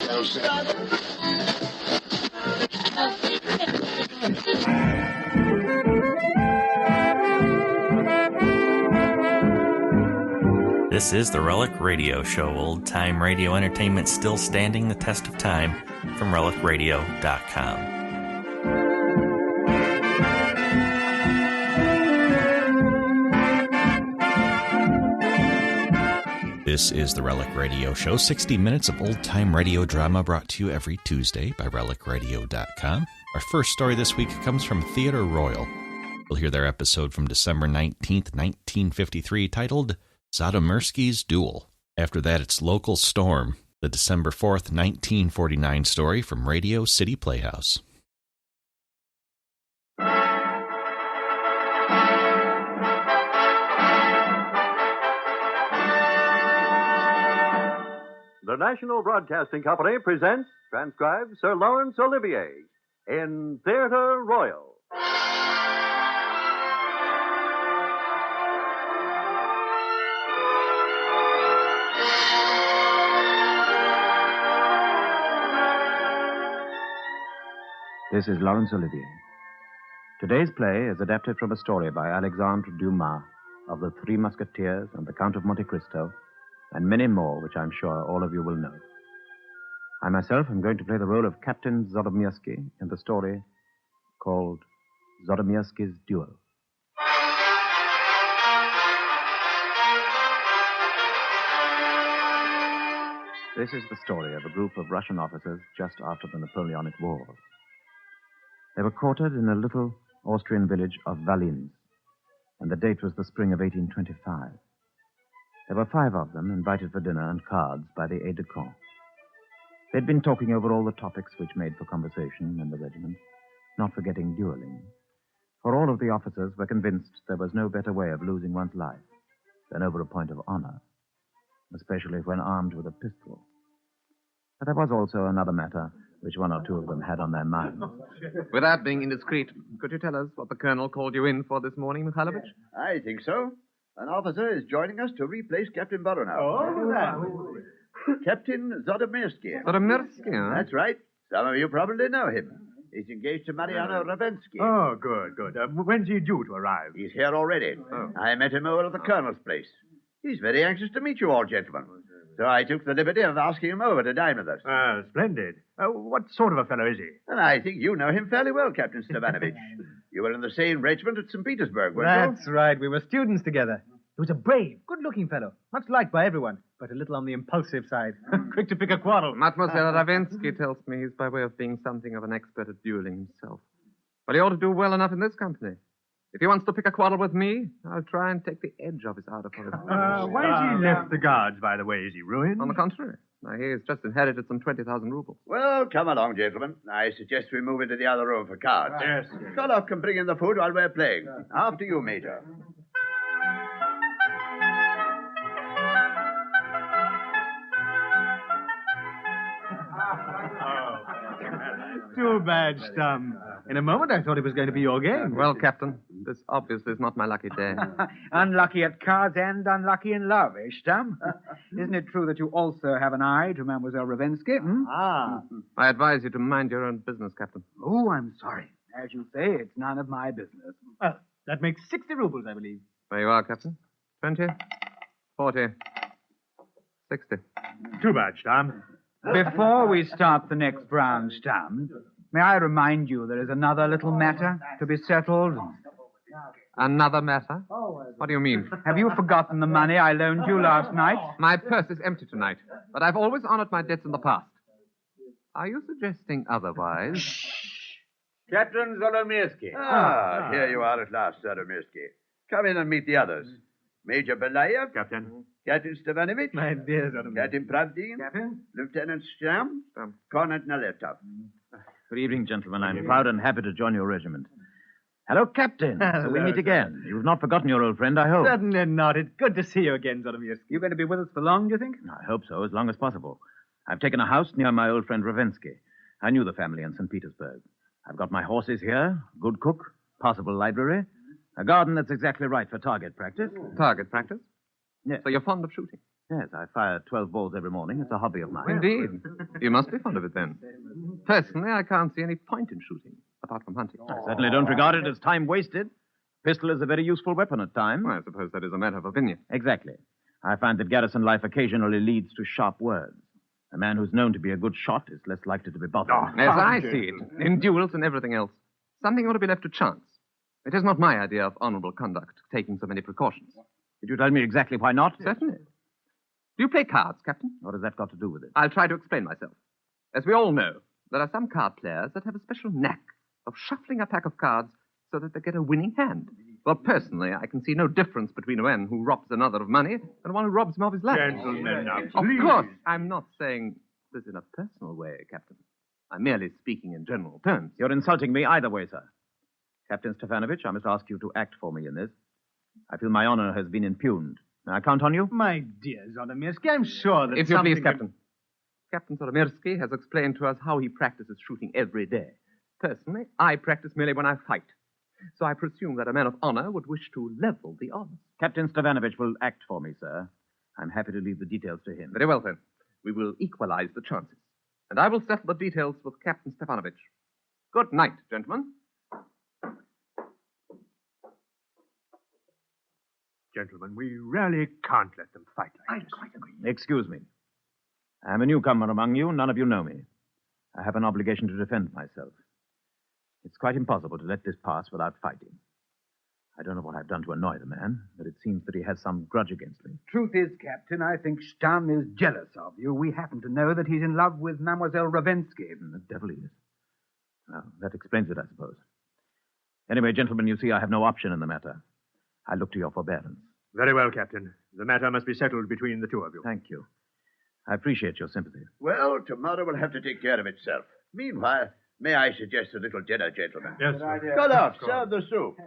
This is the Relic Radio Show, old-time radio entertainment still standing the test of time, from relicradio.com. This is the Relic Radio Show, 60 minutes of old-time radio drama brought to you every Tuesday by relicradio.com. Our first story this week comes from Theatre Royal. We'll hear their episode from December 19th, 1953, titled Zodomirsky's Duel. After that, it's Local Storm, the December 4th, 1949 story from Radio City Playhouse. The National Broadcasting Company presents, transcribes Sir Laurence Olivier in Theatre Royal. This is Laurence Olivier. Today's play is adapted from a story by Alexandre Dumas of the Three Musketeers and the Count of Monte Cristo, and many more which I'm sure all of you will know. I myself am going to play the role of Captain Zodomirsky in the story called Zodomirsky's Duel. This is the story of a group of Russian officers just after the Napoleonic Wars. They were quartered in a little Austrian village of Valins, and the date was the spring of 1825. There were 5 of them, invited for dinner and cards by the aide-de-camp. They'd been talking over all the topics which made for conversation in the regiment, not forgetting dueling. For all of the officers were convinced there was no better way of losing one's life than over a point of honor, especially when armed with a pistol. But there was also another matter which one or two of them had on their minds. Without being indiscreet, could you tell us what the colonel called you in for this morning, Mikhailovich? I think so. An officer is joining us to replace Captain Baronov. Oh, that. Captain Zodomirsky. Zodomirsky, huh? That's right. Some of you probably know him. He's engaged to Mariana Ravensky. Oh, good, good. When's he due to arrive? He's here already. Oh. I met him over at the colonel's place. He's very anxious to meet you all, gentlemen. So I took the liberty of asking him over to dine with us. Splendid. What sort of a fellow is he? And I think you know him fairly well, Captain Stevanovich. You were in the same regiment at St. Petersburg, weren't you? That's right. We were students together. He was a brave, good-looking fellow, much liked by everyone, but a little on the impulsive side. Quick to pick a quarrel. Mademoiselle Ravensky tells me he's by way of being something of an expert at dueling himself. But he ought to do well enough in this company. If he wants to pick a quarrel with me, I'll try and take the edge off his ardor for him. Why has he left the guards, by the way? Is he ruined? On the contrary. Now, he has just inherited some 20,000 rubles. Well, come along, gentlemen. I suggest we move into the other room for cards. Yes. Koloff can bring in the food while we're playing. After you, Major. Too bad, Stum. In a moment, I thought it was going to be your game. Well, Captain, this obviously is not my lucky day. Unlucky at cards and unlucky in love, eh, Stum? Isn't it true that you also have an eye to Mademoiselle Ravensky? I advise you to mind your own business, Captain. Oh, I'm sorry. As you say, it's none of my business. Well, that makes 60 rubles, I believe. There you are, Captain. 20, 40, 60. Too bad, Stam. Before we start the next round, Stum, may I remind you there is another little matter to be settled? Another matter? What do you mean? Have you forgotten the money I loaned you last night? My purse is empty tonight, but I've always honored my debts in the past. Are you suggesting otherwise? Captain Zodomirsky. Here you are at last, Zodomirsky. Come in and meet the others. Major Belayev. Captain. Captain Stevanovich. My dear Zodomirsky. Captain Pravdin. Captain? Lieutenant Stam. Cornet Naletov. Good evening, gentlemen. I'm proud and happy to join your regiment. Hello, Captain. So we meet again. You've not forgotten your old friend, I hope. Certainly not. It's good to see you again, Zodomirsky. You going to be with us for long, do you think? I hope so, as long as possible. I've taken a house near my old friend Ravensky. I knew the family in St. Petersburg. I've got my horses here, good cook, passable library, a garden that's exactly right for target practice. Target practice? Yes. So you're fond of shooting? Yes, I fire 12 balls every morning. It's a hobby of mine. Indeed. You must be fond of it then. Personally, I can't see any point in shooting, apart from hunting. I certainly don't regard it as time wasted. Pistol is a very useful weapon at times. I suppose that is a matter of opinion. Exactly. I find that garrison life occasionally leads to sharp words. A man who's known to be a good shot is less likely to be bothered. As I see it, in duels and everything else, something ought to be left to chance. It is not my idea of honorable conduct, taking so many precautions. Could you tell me exactly why not? Certainly. Do you play cards, Captain? What has that got to do with it? I'll try to explain myself. As we all know, there are some card players that have a special knack of shuffling a pack of cards so that they get a winning hand. Well, personally, I can see no difference between a man who robs another of money and one who robs him of his life. Gentlemen, now, Of please. course, I'm not saying this in a personal way, Captain. I'm merely speaking in general terms. You're insulting me either way, sir. Captain Stefanovich, I must ask you to act for me in this. I feel my honor has been impugned. May I count on you? My dear Zodomirsky, I'm sure that If you something please, Captain. Captain Zodomirsky has explained to us how he practices shooting every day. Personally, I practice merely when I fight. So I presume that a man of honor would wish to level the odds. Captain Stefanovich will act for me, sir. I'm happy to leave the details to him. Very well, then. We will equalize the chances. And I will settle the details with Captain Stefanovich. Good night, gentlemen. Gentlemen, we really can't let them fight like this. quite agree. Excuse me. I'm a newcomer among you. None of you know me. I have an obligation to defend myself. It's quite impossible to let this pass without fighting. I don't know what I've done to annoy the man, but it seems that he has some grudge against me. Truth is, Captain, I think Stamm is jealous of you. We happen to know that he's in love with Mademoiselle Ravensky. The devil he is. Well, that explains it, I suppose. Anyway, gentlemen, you see I have no option in the matter. I look to your forbearance. Very well, Captain. The matter must be settled between the two of you. Thank you. I appreciate your sympathy. Well, tomorrow will have to take care of itself. Meanwhile, may I suggest a little dinner, gentlemen? Yes, sir. Go out, serve the soup.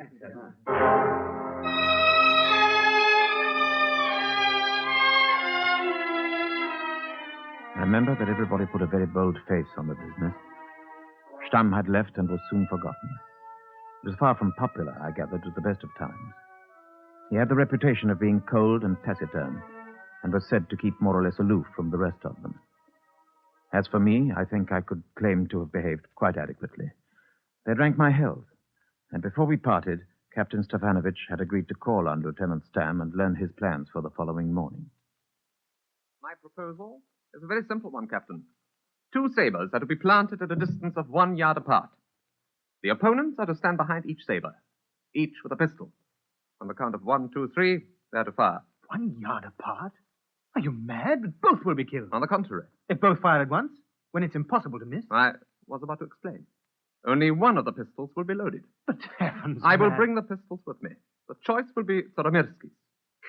Remember that everybody put a very bold face on the business. Stamm had left and was soon forgotten. It was far from popular, I gathered, at the best of times. He had the reputation of being cold and taciturn, and was said to keep more or less aloof from the rest of them. As for me, I think I could claim to have behaved quite adequately. They drank my health, and before we parted, Captain Stefanovich had agreed to call on Lieutenant Stamm and learn his plans for the following morning. My proposal is a very simple one, Captain. 2 sabers are to be planted at a distance of 1 yard apart. The opponents are to stand behind each saber, each with a pistol. On the count of 1, 2, 3, they are to fire. 1 yard apart? Are you mad? Both will be killed. On the contrary, If both fire at once, when it's impossible to miss. I was about to explain. Only one of the pistols will be loaded. But heavens, I will man. bring the pistols with me. The choice will be Zodomirsky's.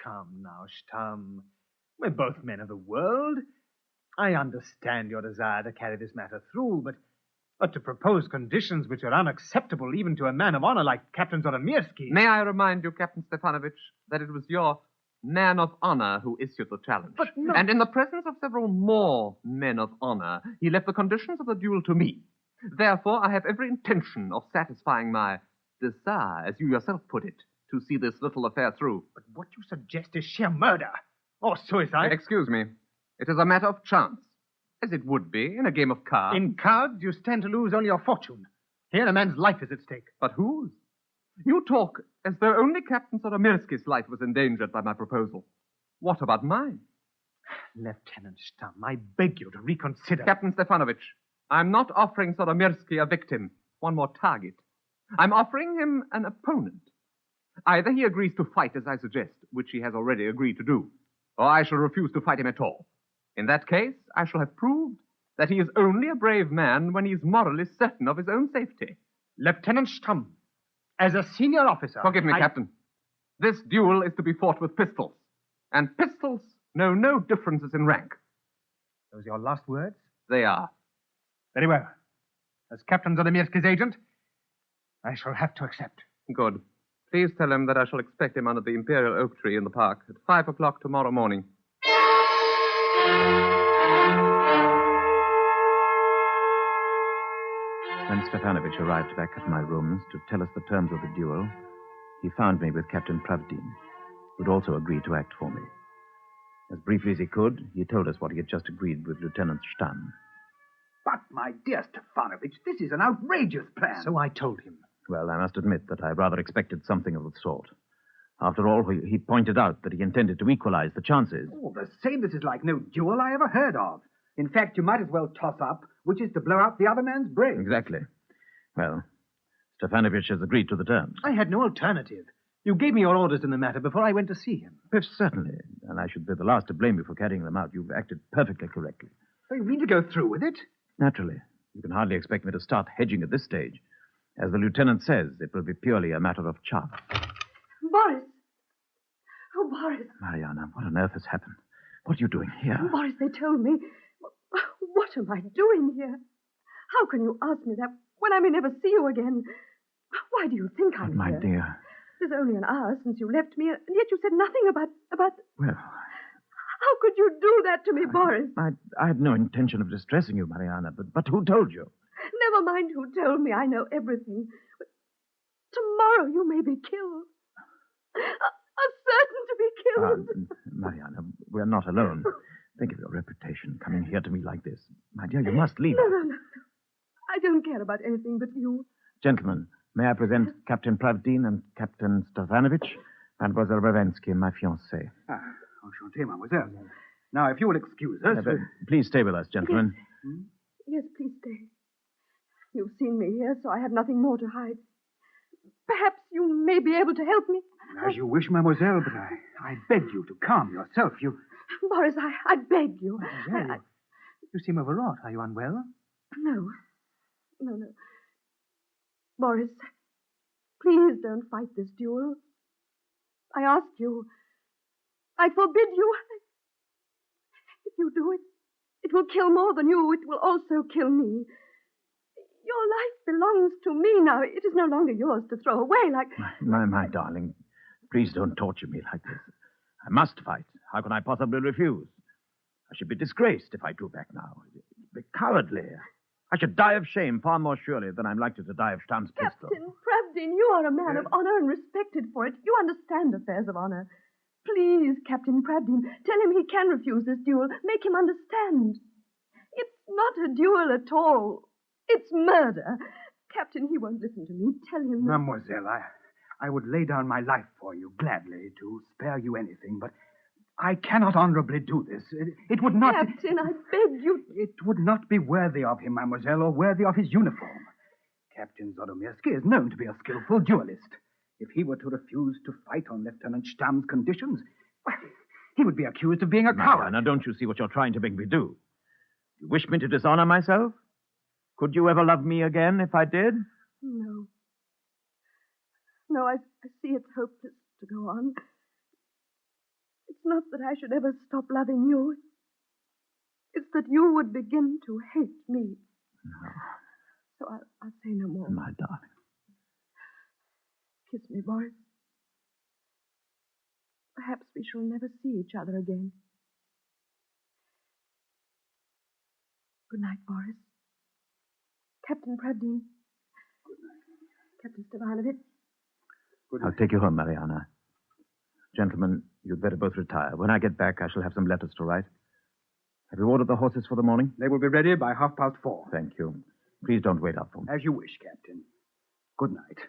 Come now, Stamm. We're both men of the world. I understand your desire to carry this matter through, but to propose conditions which are unacceptable even to a man of honor like Captain Zodomirsky... May I remind you, Captain Stefanovich, that it was your man of honor who issued the challenge. But no... And in the presence of several more men of honor, he left the conditions of the duel to me. Therefore, I have every intention of satisfying my desire, as you yourself put it, to see this little affair through. But what you suggest is sheer murder. Or suicide. Excuse me. It is a matter of chance, as it would be in a game of cards. In cards, you stand to lose only your fortune. Here, a man's life is at stake. But whose? You talk as though only Captain Zodomirsky's life was endangered by my proposal. What about mine? Lieutenant Stamm, I beg you to reconsider. Captain Stefanovich, I'm not offering Zodomirsky a victim, one more target. I'm offering him an opponent. Either he agrees to fight as I suggest, which he has already agreed to do, or I shall refuse to fight him at all. In that case, I shall have proved that he is only a brave man when he is morally certain of his own safety. Lieutenant Stamm, as a senior officer... Forgive me, Captain. This duel is to be fought with pistols, and pistols know no differences in rank. Those your last words? They are. Very well. As Captain Zodomirsky's agent, I shall have to accept. Good. Please tell him that I shall expect him under the Imperial Oak Tree in the park at 5 o'clock tomorrow morning. When Stefanovich arrived back at my rooms to tell us the terms of the duel, he found me with Captain Pravdin, who'd also agreed to act for me. As briefly as he could, he told us what he had just agreed with Lieutenant Stamm. But, my dear Stefanovich, this is an outrageous plan. So I told him. Well, I must admit that I rather expected something of the sort. After all, he pointed out that he intended to equalize the chances. All the same, this is like no duel I ever heard of. In fact, you might as well toss up which is to blow out the other man's brains. Exactly. Well, Stefanovich has agreed to the terms. I had no alternative. You gave me your orders in the matter before I went to see him. Yes, certainly. And I should be the last to blame you for carrying them out. You've acted perfectly correctly. So you mean to go through with it? Naturally. You can hardly expect me to start hedging at this stage. As the lieutenant says, it will be purely a matter of chance. Boris! Oh, Boris. Mariana, what on earth has happened? What are you doing here? Boris, they told me. What am I doing here? How can you ask me that when I may never see you again? Why do you think I'm my here? dear. There's only an hour since you left me, and yet you said nothing about... Well... How could you do that to me, Boris? I had no intention of distressing you, Mariana, but who told you? Never mind who told me. I know everything. But tomorrow you may be killed. I'm certain to be killed. Mariana, we're not alone. Think of your reputation coming here to me like this. My dear, you must leave No, us. no. I don't care about anything but you. Gentlemen, may I present Captain Pravdin and Captain Stefanovich, Mademoiselle Ravensky, my fiancée. Enchanté, mademoiselle. Now, if you will excuse us... Please stay with us, gentlemen. Yes, please stay. You've seen me here, so I have nothing more to hide. Perhaps you may be able to help me. As you wish, mademoiselle, but I beg you to calm yourself. Boris, I beg you. You seem overwrought. Are you unwell? No. Boris, please don't fight this duel. I ask you. I forbid you. If you do it, it will kill more than you. It will also kill me. Your life belongs to me now. It is no longer yours to throw away like... My darling, please don't torture me like this. I must fight. How can I possibly refuse? I should be disgraced if I drew back now. It would be cowardly. I should die of shame far more surely than I'm likely to die of Stamm's pistol. Captain Pravdin, you are a man of honor and respected for it. You understand affairs of honor. Please, Captain Pravdin, tell him he can refuse this duel. Make him understand. It's not a duel at all. It's murder. Captain, he won't listen to me. Tell him... Mademoiselle, I would lay down my life for you, gladly, to spare you anything, but I cannot honorably do this. It would not... Captain, I beg you... It would not be worthy of him, mademoiselle, or worthy of his uniform. Captain Zodomirsky is known to be a skillful duelist. If he were to refuse to fight on Lieutenant Stamm's conditions, well, he would be accused of being a coward. Now, don't you see what you're trying to make me do? You wish me to dishonor myself? Could you ever love me again if I did? No. No, I see it's hopeless to go on. It's not that I should ever stop loving you. It's that you would begin to hate me. No. So I'll say no more. My darling. Kiss me, Boris. Perhaps we shall never see each other again. Good night, Boris. Captain Pravdin. Good night. Captain Stefanovich. I'll take you home, Mariana. Gentlemen, you'd better both retire. When I get back, I shall have some letters to write. Have you ordered the horses for the morning? They will be ready by 4:30. Thank you. Please don't wait up for me. As you wish, Captain. Good night.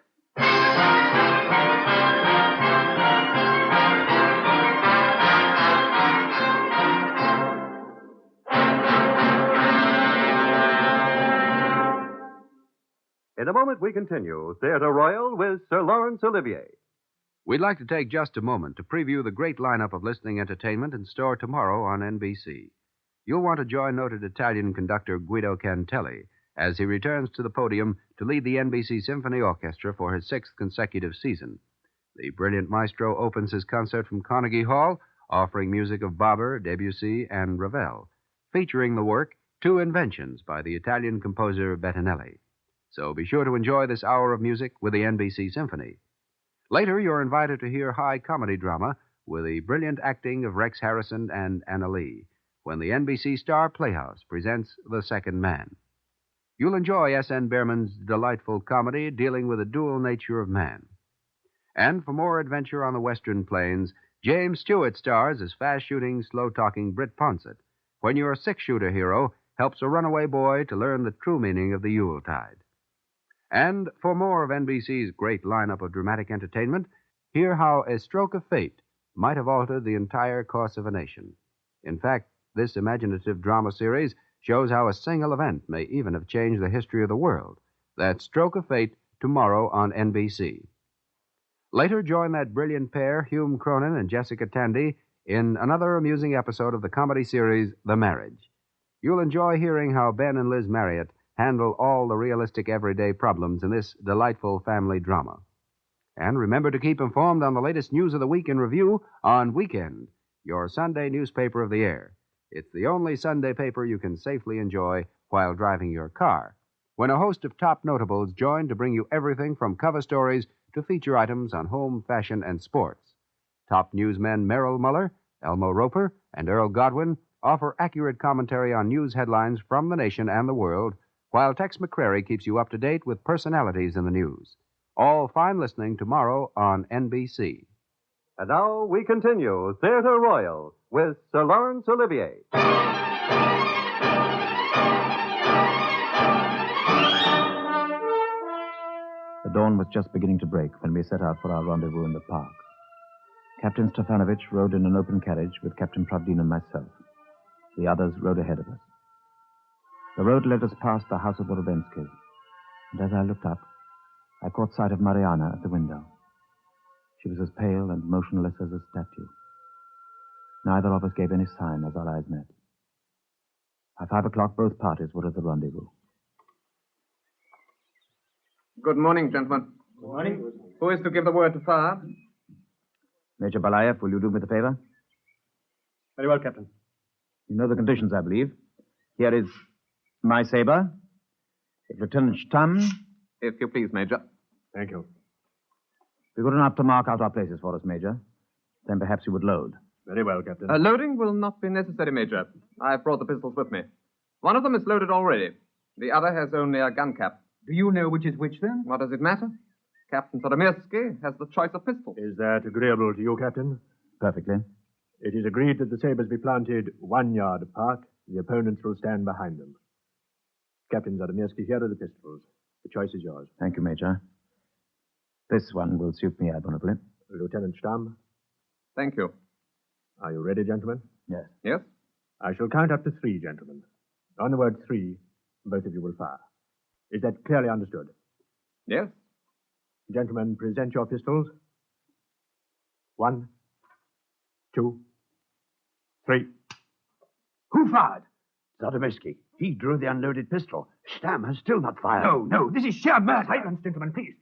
In a moment, we continue Theatre Royal with Sir Laurence Olivier. We'd like to take just a moment to preview the great lineup of listening entertainment in store tomorrow on NBC. You'll want to join noted Italian conductor Guido Cantelli as he returns to the podium to lead the NBC Symphony Orchestra for his 6th consecutive season. The brilliant maestro opens his concert from Carnegie Hall, offering music of Barber, Debussy, and Ravel, featuring the work Two Inventions by the Italian composer Bettinelli. So be sure to enjoy this hour of music with the NBC Symphony. Later, you're invited to hear high comedy drama with the brilliant acting of Rex Harrison and Anna Lee when the NBC star Playhouse presents The Second Man. You'll enjoy S.N. Behrman's delightful comedy dealing with the dual nature of man. And for more adventure on the Western plains, James Stewart stars as fast-shooting, slow-talking Britt Ponsett when your six-shooter hero helps a runaway boy to learn the true meaning of the Yuletide. And for more of NBC's great lineup of dramatic entertainment, hear how a stroke of fate might have altered the entire course of a nation. In fact, this imaginative drama series shows how a single event may even have changed the history of the world. That's Stroke of Fate, tomorrow on NBC. Later, join that brilliant pair, Hume Cronin and Jessica Tandy, in another amusing episode of the comedy series, The Marriage. You'll enjoy hearing how Ben and Liz Marriott handle all the realistic everyday problems in this delightful family drama. And remember to keep informed on the latest news of the week in review on Weekend, your Sunday newspaper of the air. It's the only Sunday paper you can safely enjoy while driving your car, when a host of top notables join to bring you everything from cover stories to feature items on home, fashion, and sports. Top newsmen Merrill Muller, Elmo Roper, and Earl Godwin offer accurate commentary on news headlines from the nation and the world, while Tex McCrary keeps you up to date with personalities in the news. All fine listening tomorrow on NBC. And now we continue Theatre Royal with Sir Laurence Olivier. The dawn was just beginning to break when we set out for our rendezvous in the park. Captain Stefanovich rode in an open carriage with Captain Pravdin and myself. The others rode ahead of us. The road led us past the house of the Zodomyrskys, and as I looked up, I caught sight of Mariana at the window. She was as pale and motionless as a statue. Neither of us gave any sign as our eyes met. By 5 o'clock, both parties were at the rendezvous. Good morning, gentlemen. Good morning. Who is to give the word to fire? Major Balayev, will you do me the favor? Very well, Captain. You know the conditions, I believe. Here is my saber. If Lieutenant Stamm... If you please, Major. Thank you. Be good enough to mark out our places for us, Major. Then perhaps you would load. Very well, Captain. Loading will not be necessary, Major. I've brought the pistols with me. One of them is loaded already. The other has only a gun cap. Do you know which is which, then? What does it matter? Captain Zodomirsky has the choice of pistols. Is that agreeable to you, Captain? Perfectly. It is agreed that the sabres be planted 1 yard apart. The opponents will stand behind them. Captain Zodomirsky, here are the pistols. The choice is yours. Thank you, Major. This one will suit me admirably. Lieutenant Stamm. Thank you. Are you ready, gentlemen? Yes. Yes? I shall count up to 3, gentlemen. On the word 3, both of you will fire. Is that clearly understood? Yes. Gentlemen, present your pistols. 1, 2, 3. Who fired? Zodomirsky. He drew the unloaded pistol. Stamm has still not fired. No, this is sheer murder. Silence, gentlemen, please.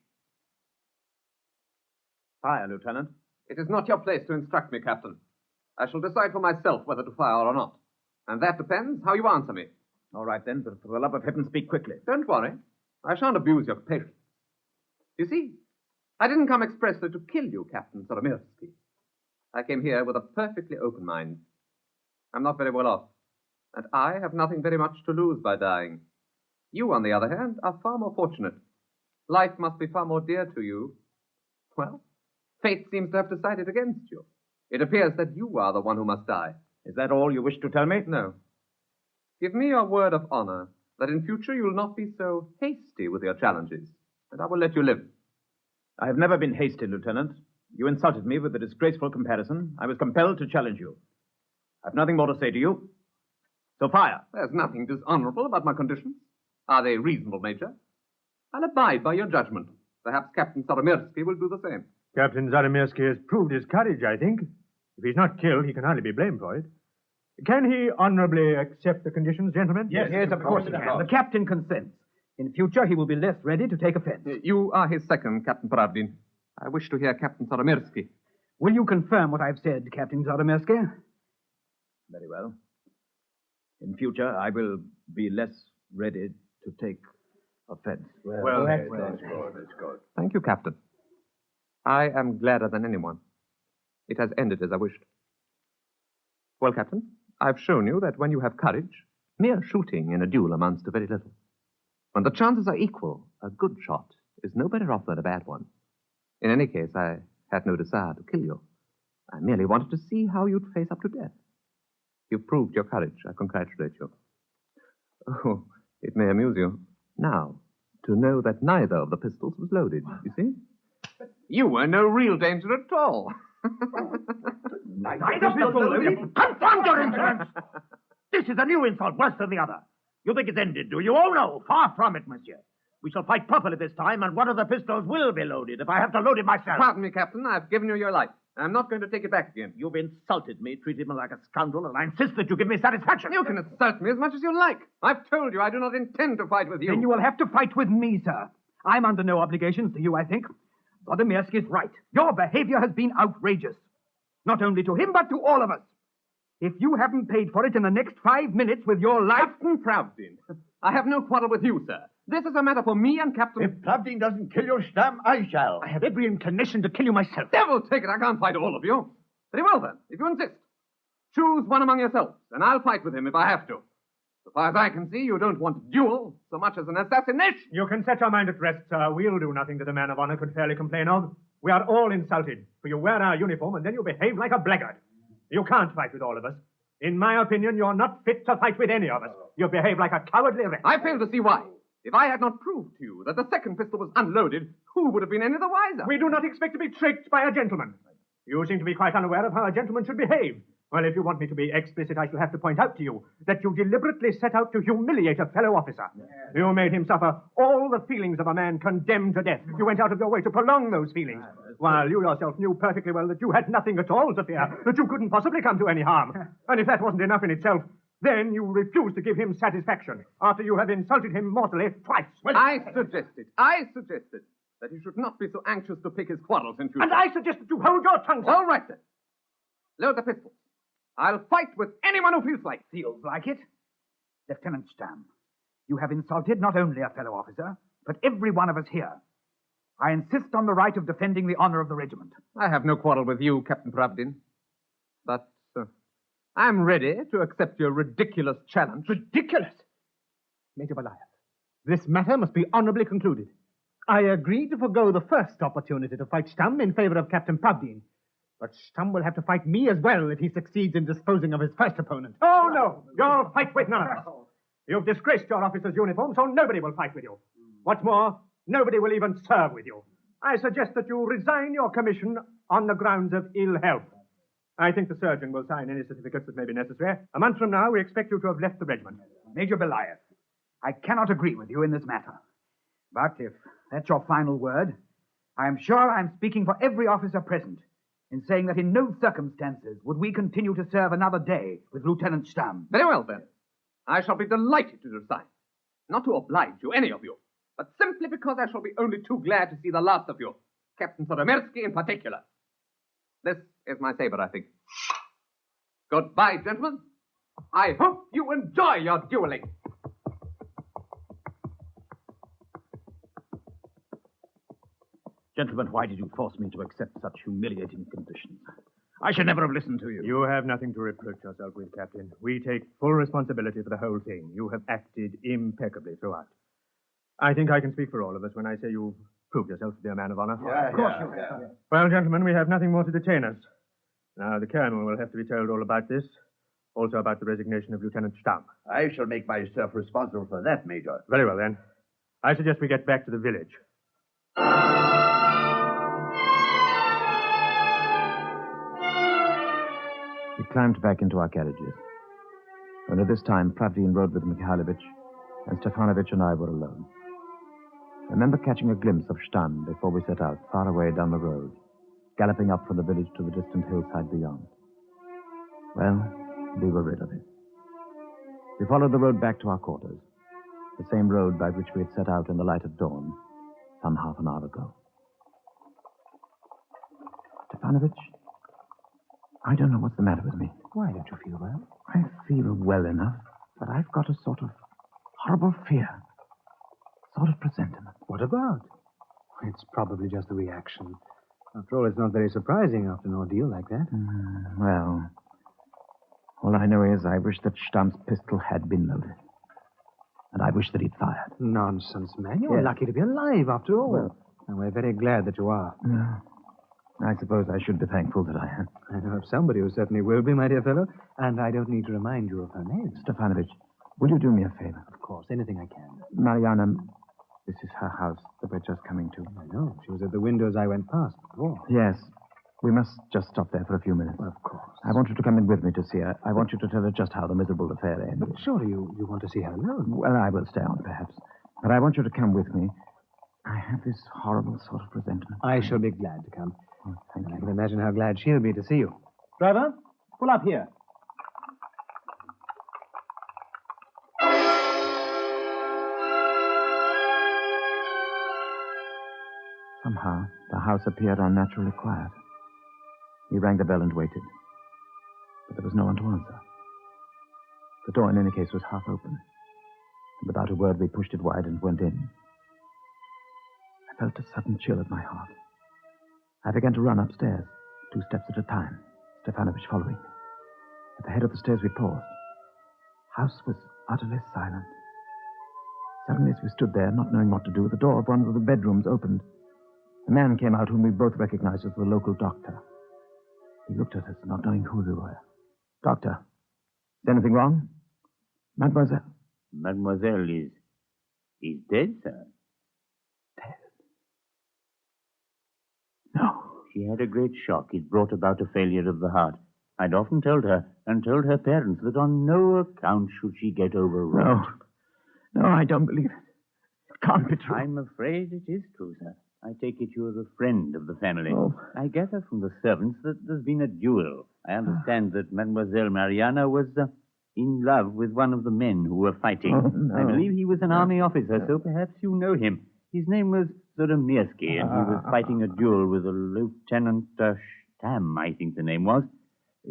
Fire, Lieutenant. It is not your place to instruct me, Captain. I shall decide for myself whether to fire or not. And that depends how you answer me. All right, then, but for the love of heaven, speak quickly. Don't worry. I shan't abuse your patience. You see, I didn't come expressly to kill you, Captain Zodomirsky. I came here with a perfectly open mind. I'm not very well off, and I have nothing very much to lose by dying. You, on the other hand, are far more fortunate. Life must be far more dear to you. Well, fate seems to have decided against you. It appears that you are the one who must die. Is that all you wish to tell me? No. Give me your word of honor that in future you will not be so hasty with your challenges, and I will let you live. I have never been hasty, Lieutenant. You insulted me with a disgraceful comparison. I was compelled to challenge you. I've nothing more to say to you. So fire. There's nothing dishonorable about my conditions. Are they reasonable, Major? I'll abide by your judgment. Perhaps Captain Zodomirsky will do the same. Captain Zodomirsky has proved his courage, I think. If he's not killed, he can hardly be blamed for it. Can he honorably accept the conditions, gentlemen? Yes, of course he can. The captain consents. In future, he will be less ready to take offense. You are his second, Captain Pravdin. I wish to hear Captain Zodomirsky. Will you confirm what I've said, Captain Zodomirsky? Very well. In future, I will be less ready to take offense. Well, that's good. Thank you, Captain. I am gladder than anyone. It has ended as I wished. Well, Captain, I've shown you that when you have courage, mere shooting in a duel amounts to very little. When the chances are equal, a good shot is no better off than a bad one. In any case, I had no desire to kill you. I merely wanted to see how you'd face up to death. You've proved your courage. I congratulate you. Oh, it may amuse you. Now, to know that neither of the pistols was loaded, you see? You were no real danger at all. Neither pistol loaded? Confound your insolence! This is a new insult, worse than the other. You think it's ended, do you? Oh, no, far from it, monsieur. We shall fight properly this time, and one of the pistols will be loaded if I have to load it myself. Pardon me, Captain. I've given you your life. I'm not going to take it back again. You've insulted me, treated me like a scoundrel, and I insist that you give me satisfaction. You can insult me as much as you like. I've told you I do not intend to fight with you. Then you will have to fight with me, sir. I'm under no obligations to you, I think. Zodomirsky is right. Your behavior has been outrageous. Not only to him, but to all of us. If you haven't paid for it in the next 5 minutes with your life... Captain Pravdin, I have no quarrel with you, sir. This is a matter for me and Captain... If Pravdin doesn't kill you, Stamm, I shall. I have every inclination to kill you myself. Devil take it, I can't fight all of you. Very well, then, if you insist. Choose one among yourselves, and I'll fight with him if I have to. So far as I can see, you don't want a duel so much as an assassination. You can set your mind at rest, sir. We'll do nothing that a man of honor could fairly complain of. We are all insulted, for you wear our uniform and then you behave like a blackguard. You can't fight with all of us. In my opinion, you're not fit to fight with any of us. You behave like a cowardly wretch. I fail to see why. If I had not proved to you that the second pistol was unloaded, who would have been any the wiser? We do not expect to be tricked by a gentleman. You seem to be quite unaware of how a gentleman should behave. Well, if you want me to be explicit, I shall have to point out to you that you deliberately set out to humiliate a fellow officer. You made him suffer all the feelings of a man condemned to death. You went out of your way to prolong those feelings, while you yourself knew perfectly well that you had nothing at all to fear, that you couldn't possibly come to any harm. And if that wasn't enough in itself, then you refused to give him satisfaction after you had insulted him mortally twice. Well, I suggested that he should not be so anxious to pick his quarrels in future. And I suggested you hold your tongue, sir. All right, then. Load the pistols. I'll fight with anyone who feels like it. Feels like it? Lieutenant Stamm, you have insulted not only a fellow officer, but every one of us here. I insist on the right of defending the honor of the regiment. I have no quarrel with you, Captain Pravdin. But I'm ready to accept your ridiculous challenge. Ridiculous? Major Belayev, this matter must be honorably concluded. I agree to forego the first opportunity to fight Stamm in favor of Captain Pravdin. But Stamm will have to fight me as well if he succeeds in disposing of his first opponent. Oh, no. You'll fight with none of us. You've disgraced your officer's uniform, so nobody will fight with you. What's more, nobody will even serve with you. I suggest that you resign your commission on the grounds of ill health. I think the surgeon will sign any certificates that may be necessary. A month from now, we expect you to have left the regiment. Major Belayev, I cannot agree with you in this matter. But if that's your final word, I am sure I'm speaking for every officer present in saying that in no circumstances would we continue to serve another day with Lieutenant Stamm. Very well, then. I shall be delighted to resign. Not to oblige you, any of you, but simply because I shall be only too glad to see the last of you, Captain Zodomirsky in particular. This is my saber, I think. Goodbye, gentlemen. I hope you enjoy your dueling. Gentlemen, why did you force me to accept such humiliating conditions? I should never have listened to you. You have nothing to reproach yourself with, Captain. We take full responsibility for the whole thing. You have acted impeccably throughout. I think I can speak for all of us when I say you've proved yourself to be a man of honor. Of course you have. Well, gentlemen, we have nothing more to detain us. Now, the colonel will have to be told all about this. Also about the resignation of Lieutenant Stamm. I shall make myself responsible for that, Major. Very well, then. I suggest we get back to the village. We climbed back into our carriages. Only this time, Pravdin rode with Mikhailovich, and Stefanovich and I were alone. I remember catching a glimpse of Stamm before we set out, far away down the road, galloping up from the village to the distant hillside beyond. Well, we were rid of it. We followed the road back to our quarters, the same road by which we had set out in the light of dawn some half an hour ago. Stefanovich, I don't know what's the matter with me. Why don't you feel well? I feel well enough, but I've got a sort of horrible fear. Sort of presentiment. What about? It's probably just a reaction. After all, it's not very surprising after an ordeal like that. Well, all I know is I wish that Stamm's pistol had been loaded. And I wish that he'd fired. Nonsense, man. You're lucky to be alive after all. And we're very glad that you are. I suppose I should be thankful that I am. I know of somebody who certainly will be, my dear fellow, and I don't need to remind you of her name. Stefanovich, will you do me a favor? Of course, anything I can. Mariana, this is her house that we're just coming to. I know. She was at the windows I went past before. Yes. We must just stop there for a few minutes. Well, of course. I want you to come in with me to see her. I want you to tell her just how the miserable affair ended. But surely you want to see her alone. Well, I will stay on, perhaps. But I want you to come with me. I have this horrible sort of presentiment. I shall be glad to come. Oh, thank you. I can imagine how glad she'll be to see you. Driver, pull up here. Somehow, the house appeared unnaturally quiet. We rang the bell and waited. But there was no one to answer. The door, in any case, was half open. And without a word, we pushed it wide and went in. I felt a sudden chill at my heart. I began to run upstairs, 2 steps at a time, Stefanovich following. At the head of the stairs, we paused. The house was utterly silent. Suddenly, as we stood there, not knowing what to do, the door of one of the bedrooms opened. A man came out whom we both recognized as the local doctor. He looked at us, not knowing who we were. Doctor, is anything wrong? Mademoiselle? Mademoiselle is dead, sir. Dead? No. She had a great shock. It brought about a failure of the heart. I'd often told her, and told her parents, that on no account should she get overwrought. No, I don't believe it. It can't be true. I'm afraid it is true, sir. I take it you're a friend of the family. Oh. I gather from the servants that there's been a duel. I understand that Mademoiselle Mariana was in love with one of the men who were fighting. Oh, no. I believe he was an army officer, so perhaps you know him. His name was Zodomirsky, and he was fighting a duel with a Lieutenant Stam, I think the name was.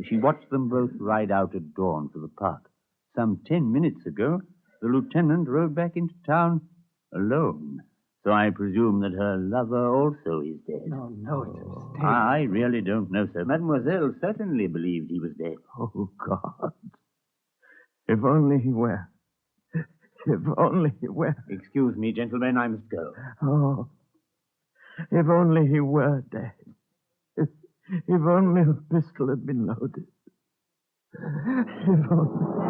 She watched them both ride out at dawn for the park. Some 10 minutes ago, the lieutenant rode back into town alone. So I presume that her lover also is dead. No, it's a mistake. I really don't know, sir. Mademoiselle certainly believed he was dead. Oh, God. If only he were. If only he were. Excuse me, gentlemen, I must go. Oh, if only he were dead. If only the pistol had been loaded. If only...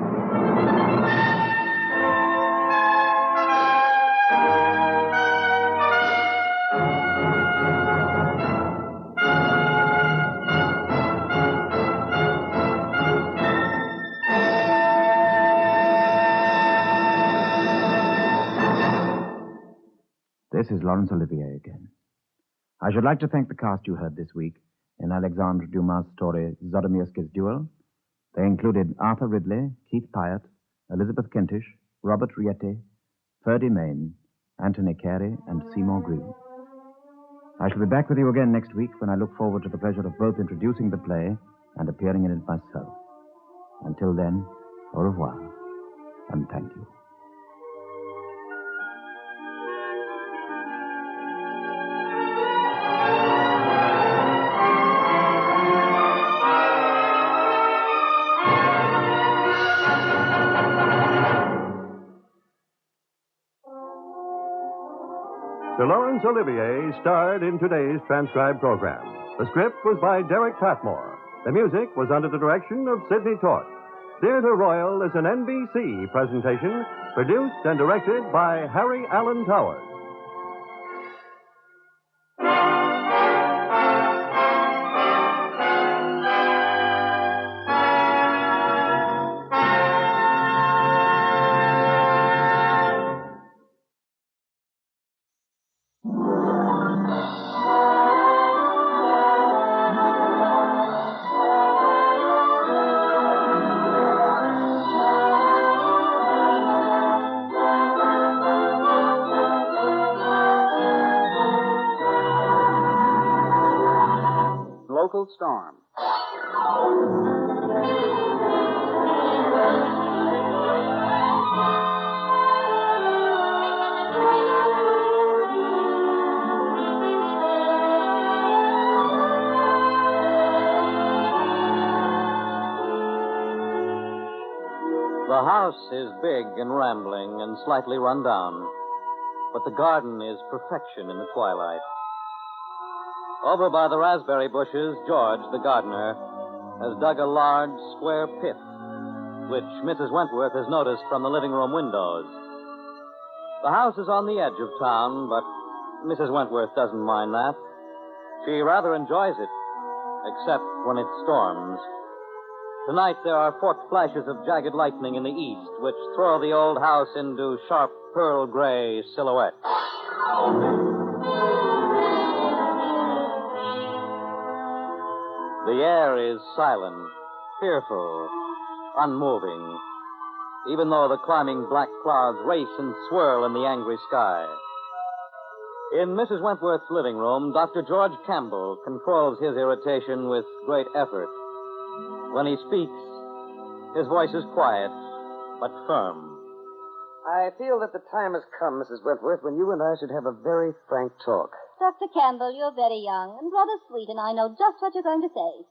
This is Laurence Olivier again. I should like to thank the cast you heard this week in Alexandre Dumas' story Zodomirsky's Duel. They included Arthur Ridley, Keith Pyatt, Elizabeth Kentish, Robert Rieti, Ferdy Main, Anthony Carey, and Seymour Green. I shall be back with you again next week when I look forward to the pleasure of both introducing the play and appearing in it myself. Until then, au revoir, and thank you. Sir Laurence Olivier starred in today's transcribed program. The script was by Derek Patmore. The music was under the direction of Sidney Torch. Theatre Royal is an NBC presentation produced and directed by Harry Allen Towers. Local storm. The house is big and rambling and slightly run down, but the garden is perfection in the twilight. Over by the raspberry bushes, George, the gardener, has dug a large, square pit, which Mrs. Wentworth has noticed from the living room windows. The house is on the edge of town, but Mrs. Wentworth doesn't mind that. She rather enjoys it, except when it storms. Tonight there are forked flashes of jagged lightning in the east, which throw the old house into sharp pearl gray silhouette. The air is silent, fearful, unmoving, even though the climbing black clouds race and swirl in the angry sky. In Mrs. Wentworth's living room, Dr. George Campbell controls his irritation with great effort. When he speaks, his voice is quiet, but firm. I feel that the time has come, Mrs. Wentworth, when you and I should have a very frank talk. Dr. Campbell, you're very young and rather sweet, and I know just what you're going to say.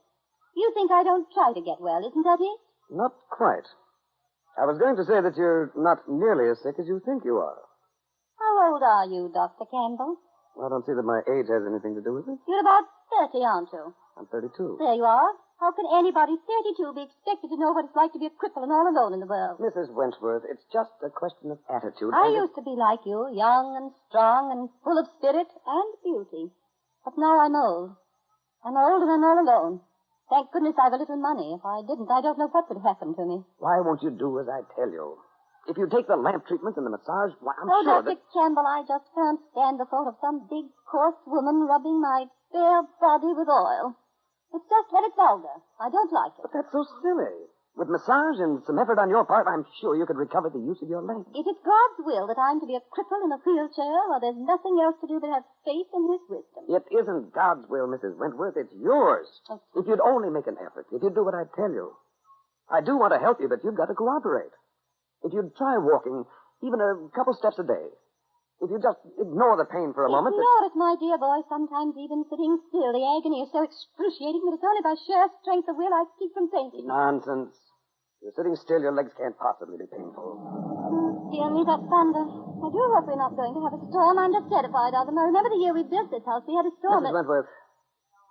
You think I don't try to get well, isn't that it? Not quite. I was going to say that you're not nearly as sick as you think you are. How old are you, Dr. Campbell? I don't see that my age has anything to do with it. You're about 30, aren't you? I'm 32. There you are. How can anybody 32 be expected to know what it's like to be a cripple and all alone in the world? Mrs. Wentworth, it's just a question of attitude. I used to be like you, young and strong and full of spirit and beauty. But now I'm old. I'm old and I'm all alone. Thank goodness I've a little money. If I didn't, I don't know what would happen to me. Why won't you do as I tell you? If you take the lamp treatment and the massage, why, I'm sure Dr. Campbell, I just can't stand the thought of some big, coarse woman rubbing my bare body with oil. It's just very vulgar. I don't like it. But that's so silly. With massage and some effort on your part, I'm sure you could recover the use of your legs. If it's God's will that I'm to be a cripple in a wheelchair, well, there's nothing else to do but have faith in His wisdom. It isn't God's will, Mrs. Wentworth. It's yours. Okay. If you'd only make an effort, if you'd do what I tell you. I do want to help you, but you've got to cooperate. If you'd try walking even a couple steps a day. If you just ignore the pain for a moment. Ignore it, my dear boy. Sometimes even sitting still, the agony is so excruciating that it's only by sheer strength of will I keep from fainting. Nonsense. You're sitting still, your legs can't possibly be painful. Oh, dear me, that thunder. I do hope we're not going to have a storm. I'm just terrified of them. I remember the year we built this house. We had a storm. Mrs. Wentworth,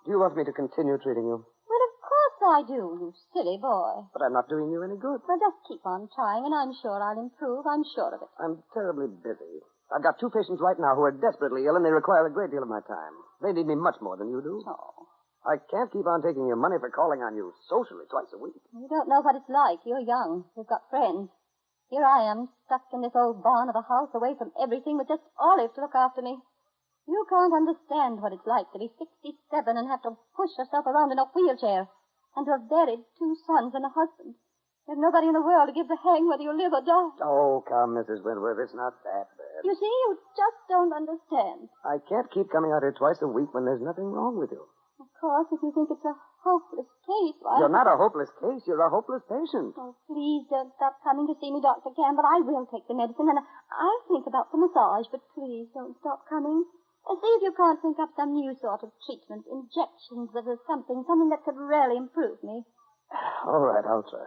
do you want me to continue treating you? Well, of course I do, you silly boy. But I'm not doing you any good. Well, just keep on trying, and I'm sure I'll improve. I'm sure of it. I'm terribly busy. I've got 2 patients right now who are desperately ill, and they require a great deal of my time. They need me much more than you do. Oh. I can't keep on taking your money for calling on you socially twice a week. You don't know what it's like. You're young. You've got friends. Here I am, stuck in this old barn of a house, away from everything, with just Olive to look after me. You can't understand what it's like to be 67 and have to push yourself around in a wheelchair, and to have buried 2 sons and a husband. There's nobody in the world to give the hang whether you live or die. Oh, come, Mrs. Wentworth, it's not that bad. You see, you just don't understand. I can't keep coming out here twice a week when there's nothing wrong with you. Of course, if you think it's a hopeless case, why... You're not a hopeless case. You're a hopeless patient. Oh, please don't stop coming to see me, Dr. Campbell. I will take the medicine, and I'll think about the massage, but please don't stop coming. See if you can't think up some new sort of treatment, injections of something that could really improve me. All right, I'll try.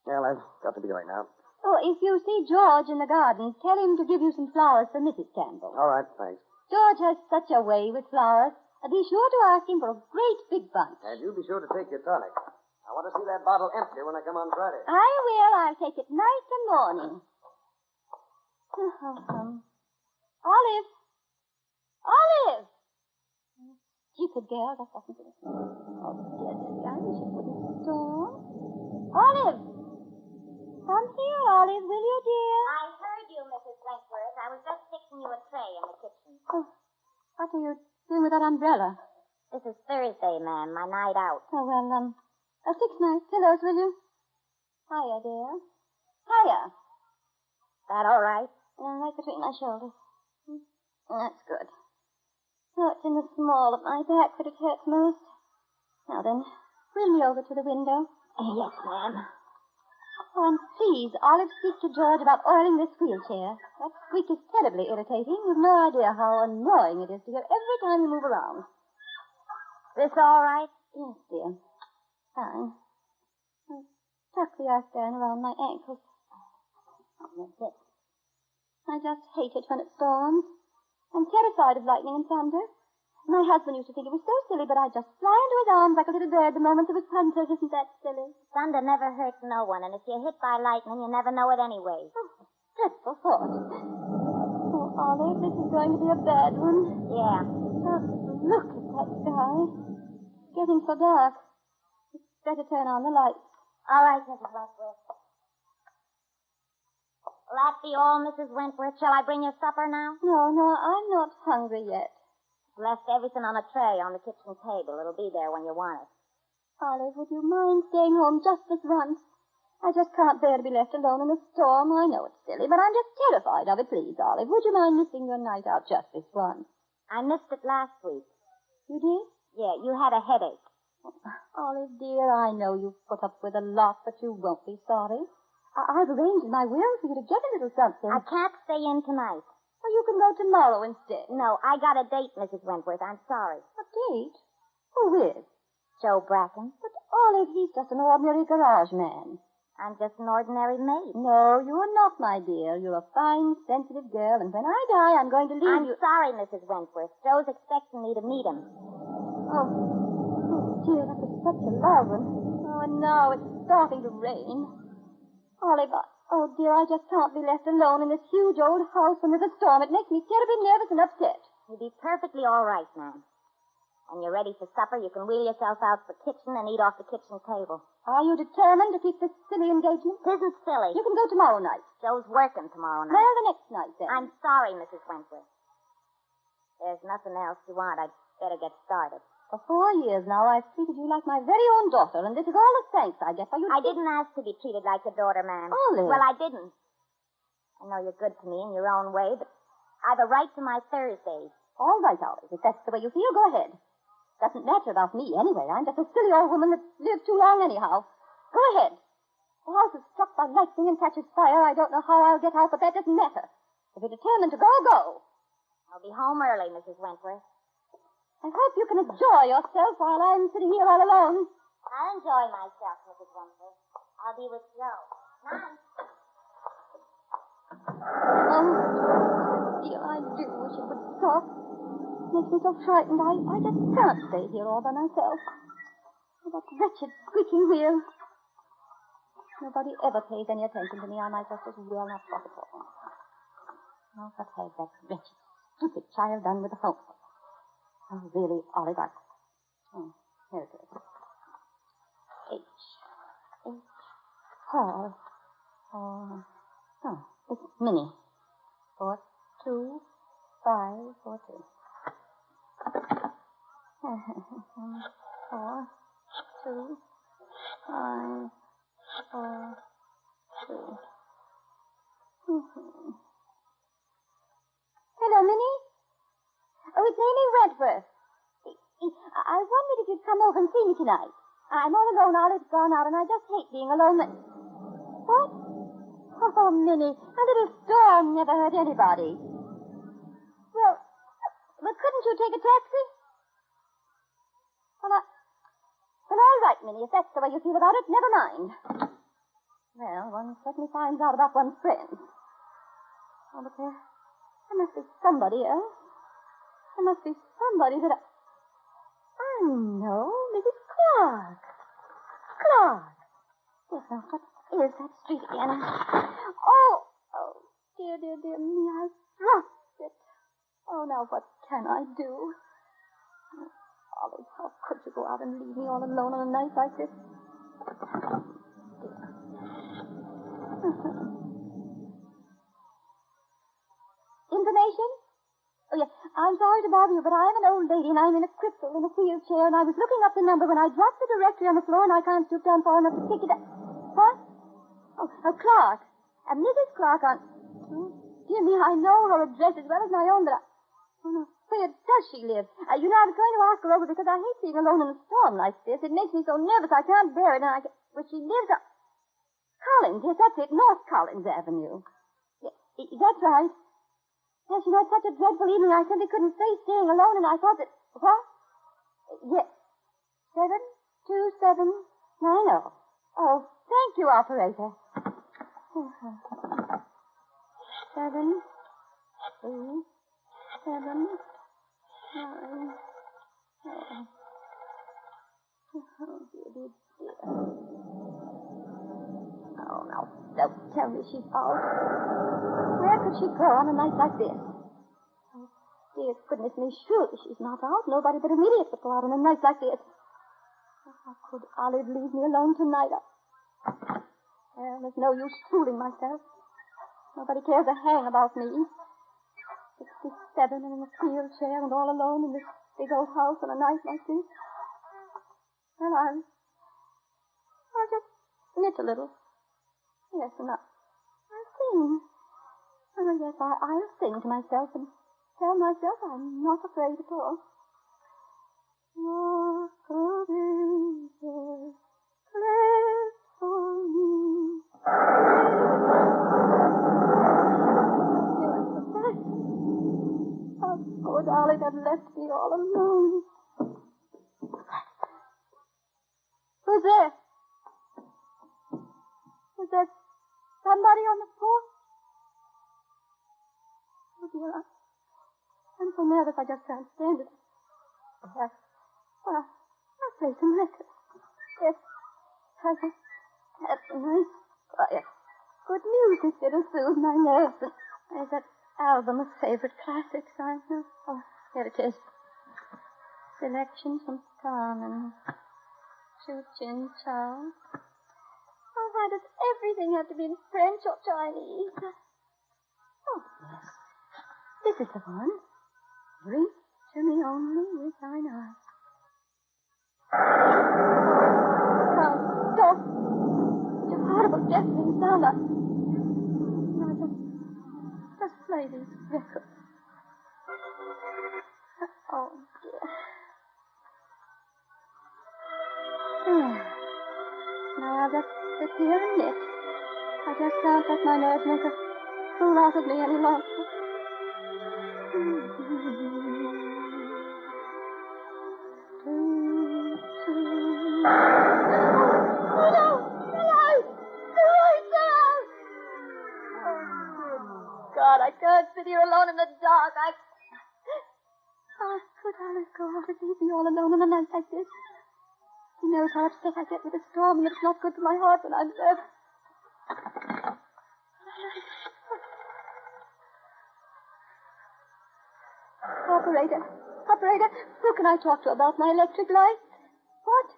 Well, I've got to be going now. Oh, if you see George in the garden, tell him to give you some flowers for Mrs. Campbell. All right, thanks. George has such a way with flowers. Be sure to ask him for a great big bunch. And you be sure to take your tonic. I want to see that bottle empty when I come on Friday. I will. I'll take it night and morning. Olive! Olive! Stupid girl. That doesn't do it. Oh, dear Sky, she wouldn't storm. Olive! Come here, Olive, will you, dear? I heard you, Mrs. Wentworth. I was just fixing you a tray in the kitchen. Oh, what are you doing with that umbrella? This is Thursday, ma'am, my night out. Oh, well, fix my pillows, will you? Hiya, dear. Hiya. That all right? Right between my shoulders. That's good. Oh, it's in the small of my back that it hurts most. Now then, wheel me over to the window. Yes, ma'am. Oh, and please, Olive, speak to George about oiling this wheelchair. That squeak is terribly irritating. You've no idea how annoying it is to hear every time you move around. This all right? Yes, dear. Fine. I'll tuck the afghan around my ankles. Oh, that's it. I just hate it when it storms. I'm terrified of lightning and thunder. My husband used to think it was so silly, but I'd just fly into his arms like a little bird the moment there was thunder. Isn't that silly? Thunder never hurts no one, and if you're hit by lightning, you never know it anyway. Oh, dreadful thought. Oh, Olive, this is going to be a bad one. Yeah. Just look at that sky. It's getting so dark. It's better turn on the lights. All right, Mrs. Wentworth. Will that be all, Mrs. Wentworth? Shall I bring you supper now? No, I'm not hungry yet. Left everything on a tray on the kitchen table. It'll be there when you want it. Olive, would you mind staying home just this once? I just can't bear to be left alone in a storm. I know it's silly, but I'm just terrified of it. Please, Olive, would you mind missing your night out just this once? I missed it last week. You did? Yeah, you had a headache. Olive, dear, I know you've put up with a lot, but you won't be sorry. I've arranged in my will for you to get a little something. I can't stay in tonight. Well, you can go tomorrow instead. No, I got a date, Mrs. Wentworth. I'm sorry. A date? Who with? Joe Bracken. But, Olive, he's just an ordinary garage man. I'm just an ordinary maid. No, you're not, my dear. You're a fine, sensitive girl, and when I die, I'm going to leave you... I'm sorry, Mrs. Wentworth. Joe's expecting me to meet him. Oh, dear, that was such a love one. Oh, and now it's starting to rain. Olive, oh, dear, I just can't be left alone in this huge old house when there's a storm. It makes me terribly nervous and upset. You'll be perfectly all right, ma'am. When you're ready for supper, you can wheel yourself out to the kitchen and eat off the kitchen table. Are you determined to keep this silly engagement? It isn't silly. You can go tomorrow night. Joe's working tomorrow night. Well, the next night, then. I'm sorry, Mrs. Wentworth. There's nothing else you want. I'd better get started. For 4 years now, I've treated you like my very own daughter, and this is all the thanks I get for you. I didn't ask to be treated like a daughter, ma'am. Olive. Well, I didn't. I know you're good to me in your own way, but I've a right to my Thursdays. All right, Olive. If that's the way you feel, go ahead. Doesn't matter about me, anyway. I'm just a silly old woman that's lived too long anyhow. Go ahead. The house is struck by lightning and catches fire. I don't know how I'll get out, but that doesn't matter. If you're determined to go, go. I'll be home early, Mrs. Wentworth. I hope you can enjoy yourself while I'm sitting here all alone. I'll enjoy myself, Mrs. Wentworth. I'll be with Joe. Night. Oh, dear, I do wish it would stop. It makes me so frightened. I just can't stay here all by myself. Oh, that wretched squeaking wheel. Nobody ever pays any attention to me. I might just as well not talk at all. Oh, what has that wretched, stupid child done with the phone? Oh, really, Olive, Oh, here it is. H. Hall. Oh, it's Minnie. 42542. 42542. Hello, Minnie. Oh, it's Amy Wentworth. I wondered if you'd come over and see me tonight. I'm all alone. Olive's gone out, and I just hate being alone. What? Oh, Minnie, a little storm never hurt anybody. Well, couldn't you take a taxi? Well, all right, Minnie, if that's the way you feel about it, never mind. Well, one certainly finds out about one's friends. Oh, but there must be somebody else. There must be somebody that I know, Mrs. Clark. Clark. Yes, now, what is that street again? Oh, dear me, I've dropped it. Oh, now, what can I do? Olive, how could you go out and leave me all alone on a night like this? Information? Oh, yeah. I'm sorry to bother you, but I'm an old lady, and I'm in a cripple in a wheelchair, and I was looking up the number when I dropped the directory on the floor, and I can't stoop down far enough to pick it up. What? Oh, Clark. Mrs. Clark on... Oh, dear me, I know her address as well as my own, but Oh, no. Where does she live? I was going to ask her over because I hate being alone in a storm like this. It makes me so nervous I can't bear it, and Well, she lives up... Collins, yes, that's it, North Collins Avenue. Yes, that's right. Yes, she had such a dreadful evening, I simply couldn't face staying alone, and I thought that... What? Yes. 72790. Oh, thank you, operator. 7, 3, 7, 9, tell me she's out. Where could she go on a night like this? Oh, dear goodness me, surely she's not out. Nobody but an idiot would go out on a night like this. Oh, how could Olive leave me alone tonight? Well, there's no use fooling myself. Nobody cares a hang about me. 67 and in a wheelchair and all alone in this big old house on a night like this. Well, I'll just knit a little. Yes, and I'll sing. Oh, yes, I'll sing to myself and tell myself I'm not afraid at all. What a baby, play for me. How good Olive had left me all alone. Who's there? Is there somebody on the porch? Oh, dear, I'm so nervous I just can't stand it. I'll play some records. Yes, that's nice, quiet, good music that'll soothe my nerves. And there's that album of favorite classics I know. Oh, here it is. Selections from Carmen. Chu Chin Chow. Oh, why does everything have to be in French or Chinese? Oh, yes. This is the one. Reach to me only with thine eyes. Now, stop. Such a horrible, deafening sound. Now, just play these records. Oh, dear. Now I'll just sit here and knit. I just can't let my nerves make a fool out of me any longer. Oh, no! The light! The light's out! Oh, God, I can't sit here alone in the dark. How could Alice go out and leave me all alone on a night like this? He knows how upset I get with a storm, and it's not good for my heart when I'm nervous. Operator, who can I talk to about my electric light? What?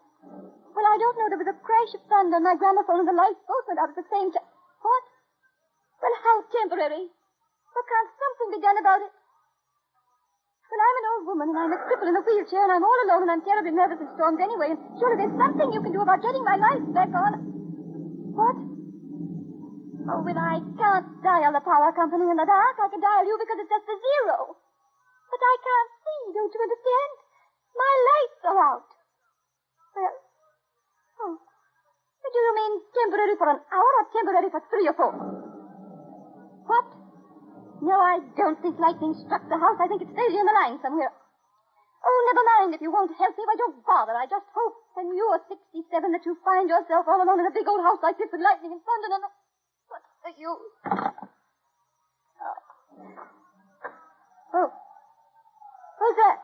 Well, I don't know. There was a crash of thunder, and my gramophone and the lights both went out at the same time. What? Well, how temporary. Well, can't something be done about it? Well, I'm an old woman, and I'm a cripple in a wheelchair, and I'm all alone, and I'm terribly nervous in storms anyway, and surely there's something you can do about getting my lights back on. What? Oh, well, I can't dial the power company in the dark. I can dial you because it's just a zero. But I can't see, don't you understand? My lights are out. Well, do you mean temporary for an hour or temporary for 3 or 4? What? No, I don't think lightning struck the house. I think it's failure in the line somewhere. Oh, never mind if you won't help me. Why, don't bother. I just hope when you are 67 that you find yourself all alone in a big old house like this with lightning and thunder and... What's the use? Oh. Who's that?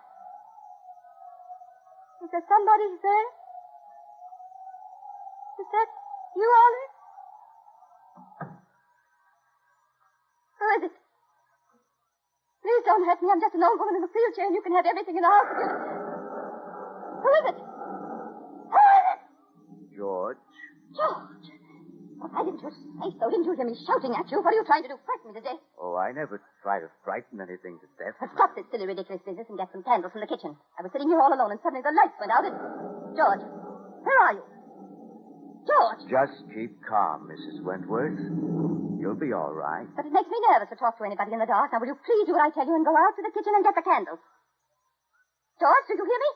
Is there somebody there? Is that you, Olive? Who is it? Please don't hurt me. I'm just an old woman in a wheelchair, and you can have everything in the house. Who is it? Who is it? George. George. Why didn't you say so? Didn't you hear me shouting at you? What are you trying to do? Frighten me to death? Oh, I never try to frighten anything to death. Stop this silly, ridiculous business and get some candles from the kitchen. I was sitting here all alone, and suddenly the lights went out, and... George, where are you? George! Just keep calm, Mrs. Wentworth. You'll be all right. But it makes me nervous to talk to anybody in the dark. Now, will you please do what I tell you and go out to the kitchen and get the candles? George, do you hear me?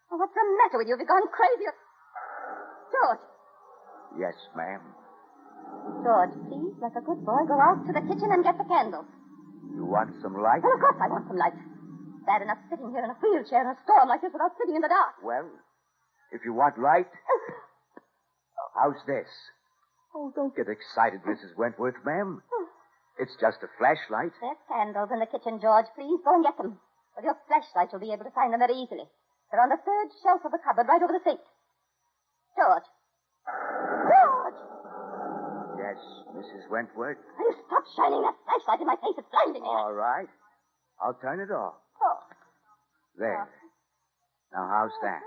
Oh, what's the matter with you? Have you gone crazy? George! Yes, ma'am. George, please, like a good boy, go out to the kitchen and get the candles. You want some light? Well, of course I want some light. Bad enough sitting here in a wheelchair in a storm like this without sitting in the dark. Well, if you want light, how's this? Oh, don't get excited, Mrs. Wentworth, ma'am. It's just a flashlight. There's candles in the kitchen, George. Please, go and get them. With your flashlight, you'll be able to find them very easily. They're on the 3rd shelf of the cupboard, right over the sink. George. George! Yes, Yes, Mrs. Wentworth. Will you stop shining that flashlight in my face? It's blinding me. All right. I'll turn it off. Oh. There. Now, how's that?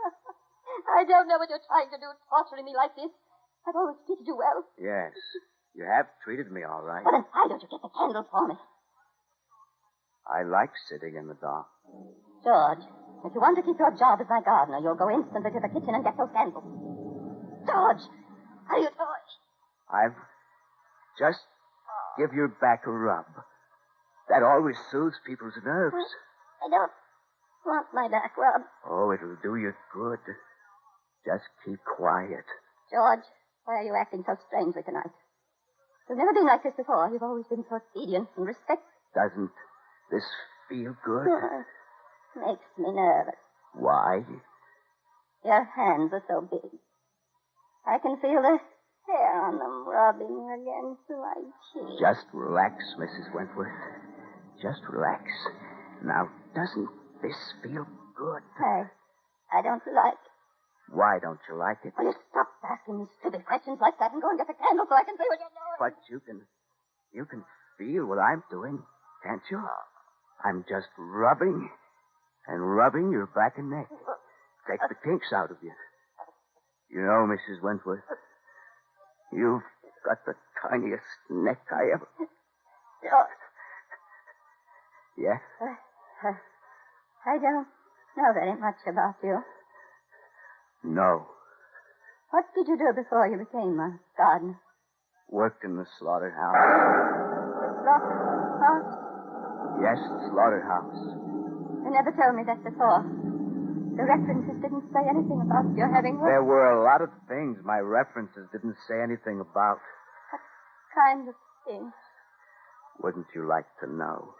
I don't know what you're trying to do, torturing me like this. I've always treated you well. Yes. You have treated me all right. Well, then why don't you get the candle for me? I like sitting in the dark. George, if you want to keep your job as my gardener, you'll go instantly to the kitchen and get those candles. George, how are you doing? I've just give your back a rub. That always soothes people's nerves. I don't want my back rubbed. Oh, it'll do you good. Just keep quiet. George, why are you acting so strangely tonight? You've never been like this before. You've always been so obedient and respectful. Doesn't this feel good? Makes me nervous. Why? Your hands are so big. I can feel the hair on them rubbing against my cheek. Just relax, Mrs. Wentworth. Just relax. Now, doesn't this feel good? I don't like it. Why don't you like it? Will you stop asking me stupid questions like that and go and get the candle so I can see what you're doing? But you can feel what I'm doing, can't you? I'm just rubbing and rubbing your back and neck. Take the kinks out of you. You know, Mrs. Wentworth, you've got the tiniest neck I ever... Yeah? I don't know very much about you. No. What did you do before you became a gardener? Worked in the slaughterhouse. Slaughterhouse? Yes, the slaughterhouse. You never told me that before. The references didn't say anything about your having worked. There were a lot of things my references didn't say anything about. What kind of things? Wouldn't you like to know?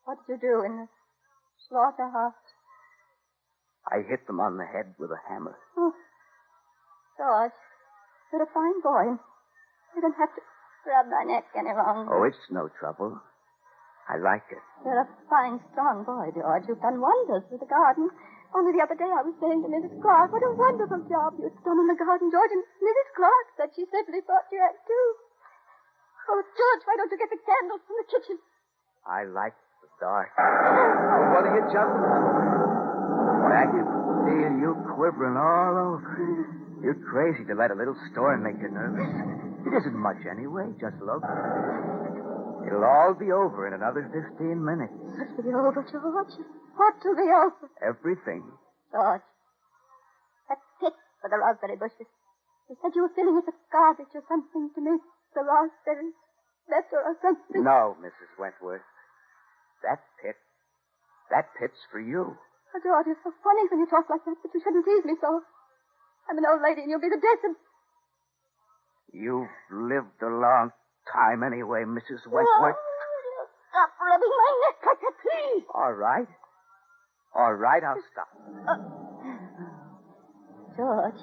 What did you do in the slaughterhouse? I hit them on the head with a hammer. Oh, George, you're a fine boy. You don't have to rub my neck any longer. Oh, it's no trouble. I like it. You're a fine, strong boy, George. You've done wonders with the garden. Only the other day I was saying to Mrs. Clark, what a wonderful job you'd done in the garden, George. And Mrs. Clark said she certainly thought you had, too. Oh, George, why don't you get the candles from the kitchen? I like the dark. Oh, what are you jumping for? I can feel you quivering all over. You're crazy to let a little storm make you nervous. It isn't much anyway. Just look. It'll all be over in another 15 minutes. What'll be over, George? What'll be over? Everything. George, that pit for the raspberry bushes. You said you were filling it with garbage or something to make the raspberries better or something. No, Mrs. Wentworth. That pit's for you. Oh, George, it's so funny when you talk like that, but you shouldn't tease me so. I'm an old lady and you'll be the death of... You've lived a long time anyway, Mrs. Wentworth. Oh, stop rubbing my neck like that, please. All right. All right, I'll stop. George,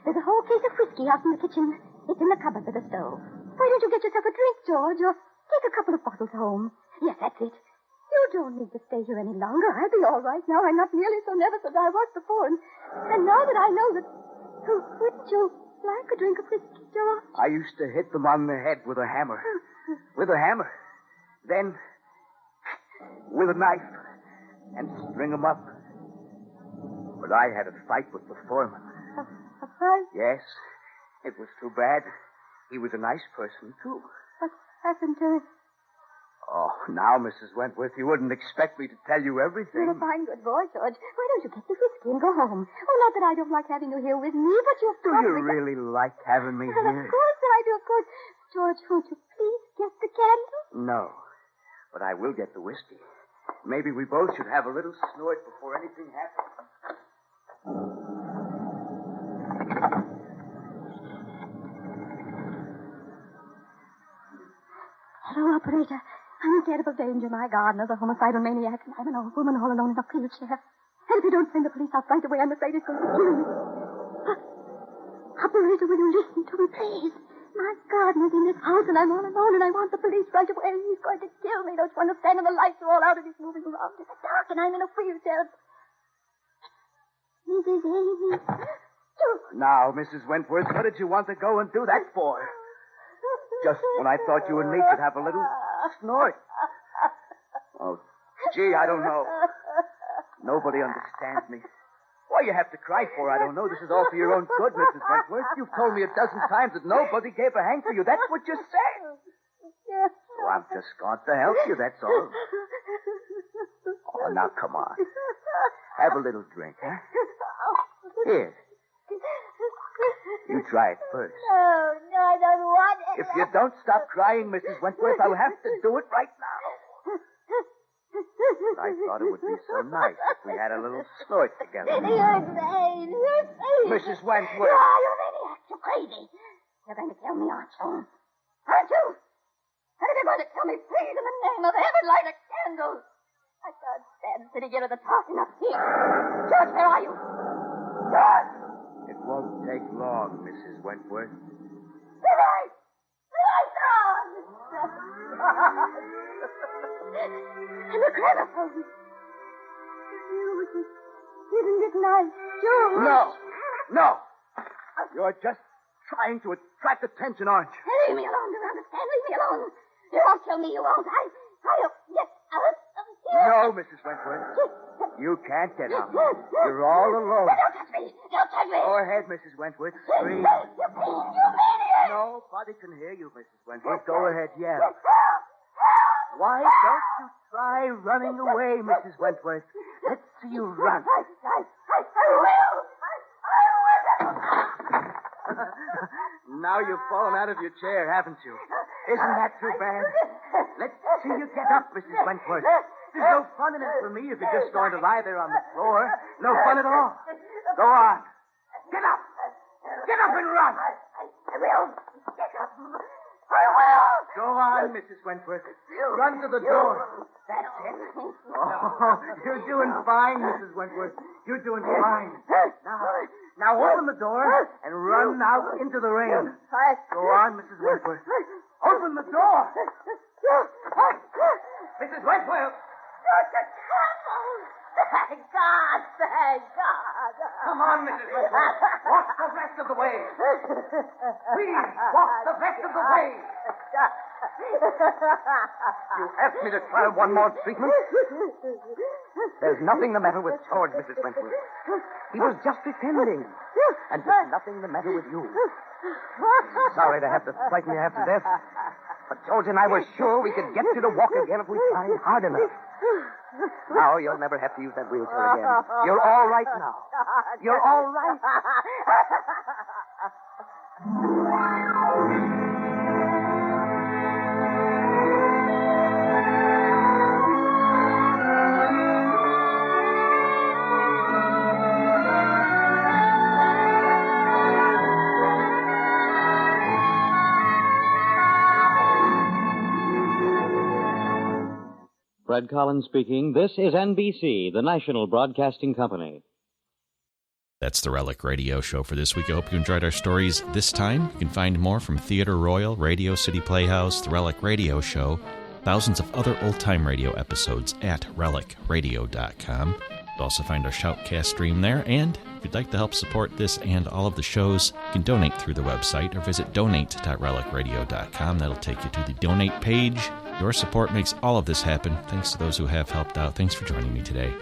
there's a whole case of whiskey out in the kitchen. It's in the cupboard by the stove. Why don't you get yourself a drink, George, or take a couple of bottles home? Yes, that's it. You don't need to stay here any longer. I'll be all right now. I'm not nearly so nervous as I was before. And now that I know that... Oh, wouldn't you like a drink of whiskey, George? I used to hit them on the head with a hammer. With a hammer. Then, with a knife. And string them up. But I had a fight with the foreman. A fight? Yes. It was too bad. He was a nice person, too. What happened to him? Oh, now, Mrs. Wentworth, you wouldn't expect me to tell you everything. You're a fine, good boy, George. Why don't you get the whiskey and go home? Oh, not that I don't like having you here with me, but you've Do you really like having me well, here? Of course I do, of course. George, won't you please get the candle? No, but I will get the whiskey. Maybe we both should have a little snort before anything happens. Hello, operator. I'm in terrible danger. My gardener's a homicidal maniac, and I'm an old woman all alone in a wheelchair. And if you don't send the police out right away, I'm afraid it's going to kill me. Operator, will you listen to me, please? My gardener's in this house, and I'm all alone, and I want the police right away. He's going to kill me. Don't you understand? And the lights are all out, and he's moving around in the dark, and I'm in a wheelchair. Mrs. Amy. Now, Mrs. Wentworth, what did you want to go and do that for? Just when I thought you and me could have a little snort. Oh, gee, I don't know. Nobody understands me. Why you have to cry for, I don't know. This is all for your own good, Mrs. Wentworth. You've told me a dozen times that nobody gave a hang for you. That's what you said. So I'm just going to help you, that's all. Oh, now, come on. Have a little drink, huh? Here. You try it first. No, I don't want it. If you don't stop crying, Mrs. Wentworth, I'll have to do it right now. But I thought it would be so nice if we had a little snort together. You're insane. Mrs. Wentworth. You maniac. You're crazy. You're going to kill me, aren't you? Aren't you? And if you're going to kill me, please, in the name of heaven, light a candle. I can't stand sitting here at the talking up here. George, where are you? George! It won't take long, Mrs. Wentworth. The light! The light's on! And the gramophone. Isn't it nice, George? No. You're just trying to attract attention, aren't you? Leave me alone, do you understand? Leave me alone. You won't kill me, you won't. I'll get out of here. No, Mrs. Wentworth. You can't get out. You're all alone. Don't touch me. Don't touch me. Go ahead, Mrs. Wentworth. Scream. You maniac. Nobody can hear you, Mrs. Wentworth. Go ahead, yell. Why don't you try running away, Mrs. Wentworth? Let's see you run. I will. Now you've fallen out of your chair, haven't you? Isn't that too bad? Let's see you get up, Mrs. Wentworth. There's no fun in it for me if you're just going to lie there on the floor. No fun at all. Go on. Get up. Get up and run. I will. Get up. I will. Go on, Mrs. Wentworth. Run to the door. That's it. Oh, you're doing fine, Mrs. Wentworth. You're doing fine. Now open the door and run out into the rain. Go on, Mrs. Wentworth. Open the door. Mrs. Wentworth. Thank God. Come on, Mrs. Wentworth. Walk the rest of the way. Please, walk the rest of the way. You asked me to try one more treatment? There's nothing the matter with George, Mrs. Wentworth. He was just pretending. And there's nothing the matter with you. Sorry to have to frighten you half to death. But George and I were sure we could get you to walk again if we tried hard enough. Now you'll never have to use that wheelchair again. You're all right now. You're all right. Fred Collins speaking. This is NBC, the national broadcasting company. That's the Relic Radio Show for this week. I hope you enjoyed our stories this time. You can find more from Theatre Royal, Radio City Playhouse, the Relic Radio Show, thousands of other old-time radio episodes at relicradio.com. You'll also find our Shoutcast stream there, and if you'd like to help support this and all of the shows, you can donate through the website or visit donate.relicradio.com. That'll take you to the donate page. Your support makes all of this happen. Thanks to those who have helped out. Thanks for joining me today.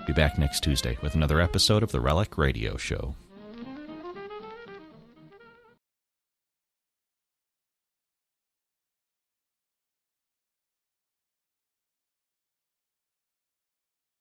Be back next Tuesday with another episode of the Relic Radio Show.